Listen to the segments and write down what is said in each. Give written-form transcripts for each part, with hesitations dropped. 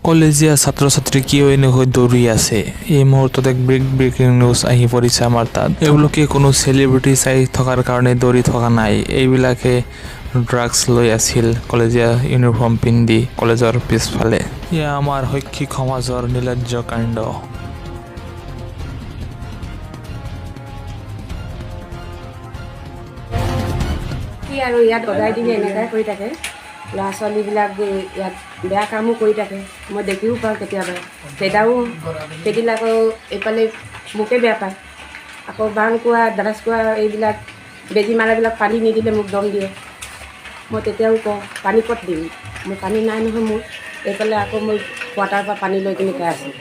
কলেজীয়া ছাত্ৰ ছাত্ৰী কিয় এনেকৈ দৌৰি আছে? এই মুহূৰ্তত এক ব্ৰেকিং নিউজ আহি পৰিছে আমাৰ তাত। এওঁলোকে কোনো চেলিব্ৰিটি চাই থকাৰ কাৰণে দৌৰি থকা নাই। এইবিলাকে ড্ৰাগছ লৈ আছিল কলেজীয়া ইউনিফৰ্ম পিন্ধি কলেজৰ পিছফালে। এয়া আমাৰ শৈক্ষিক সমাজৰ নিৰ্লজ্জ কাণ্ড। কি আৰু ইয়াত সদায় দিনে এনেকুৱাই কৰি থাকে। ল'ৰা ছোৱালীবিলাক ইয়াত বেয়া কামো কৰি থাকে, মই দেখিও পাওঁ কেতিয়াবা। সেইবিলাক এইফালে মোকে বেয়া পায়। আকৌ বাং কোৱা, ড্ৰাগছ কোৱা, এইবিলাক বেজী মাৰাবিলাক পানী নিদিলে মোক দম দিয়ে। মই তেতিয়াও কওঁ পানী ক'ত দিম, মোৰ পানী নাই নহয়। মোৰ এইফালে আকৌ মই কোৱাটাৰৰ পৰা পানী লৈ কিনে খাই আছোঁ,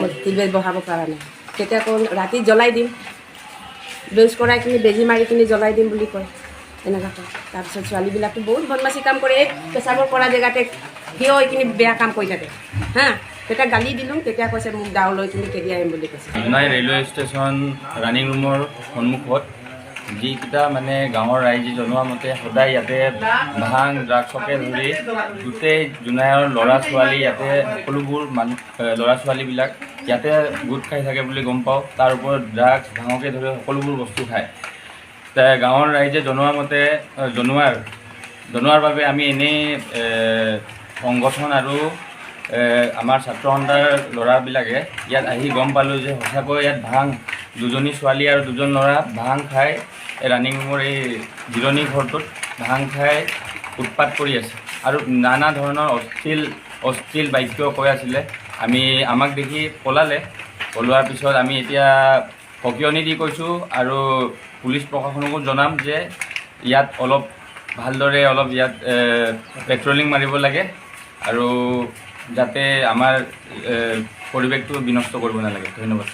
মই টিউবৱেল বহাব পৰা নাই। তেতিয়া কওঁ ৰাতি জ্বলাই দিম, বেউচ কৰাই কিনি বেজী মাৰি কিনি জ্বলাই দিম বুলি কয়। এনেকুৱা কয়। তাৰপিছত ছোৱালীবিলাকতো বহুত বদমাচি কাম কৰে। এই পেচাবৰ পৰা জেগাতে সিও এইখিনি বেয়া কাম কৰি থাকে। তেতিয়া গালি দিলোঁ, তেতিয়া কৈছে মোক গাঁৱলৈ কিনি কেতিয়া আহিম বুলি কৈছে। জোনাই ৰেলৱে ষ্টেচন ৰানিং ৰুমৰ সন্মুখত যিকেইটা মানে গাঁৱৰ ৰাইজে জনোৱা মতে সদায় ইয়াতে ভাং ড্ৰাগছকে ধৰি গোটেই জোনাইৰ ল'ৰা ছোৱালী ইয়াতে সকলোবোৰ ল'ৰা ছোৱালীবিলাক ইয়াতে গোট খাই থাকে বুলি গম পাওঁ। তাৰ ওপৰত ড্ৰাগছ ভাঙকে ধৰি সকলোবোৰ বস্তু খায়। গাঁৱৰ ৰাইজে জনোৱা মতে জনোৱাৰ বাবে আমি এনেই সংগঠন আৰু আমাৰ ছাত্ৰ সন্থাৰ ল'ৰাবিলাকে ইয়াত আহি গম পালোঁ যে সঁচাকৈ ইয়াত ভাং দুজনী ছোৱালী আৰু দুজন ল'ৰা ভাং খাই ৰানিং ৰুমৰ এই জিৰণি ঘৰটোত ভাং খাই উৎপাত কৰি আছে আৰু নানা ধৰণৰ অশ্লীল বাক্য কৈ আছিলে। আমাক দেখি পলোৱাৰ পিছত আমি এতিয়া সকিয়নি দি কৈছোঁ আৰু পুলিচ প্ৰশাসনকো জনাম যে ইয়াত অলপ ভালদৰে ইয়াত পেট্ৰলিং মাৰিব লাগে আৰু যাতে আমাৰ পৰিৱেশটো বিনষ্ট কৰিব নালাগে। ধন্যবাদ।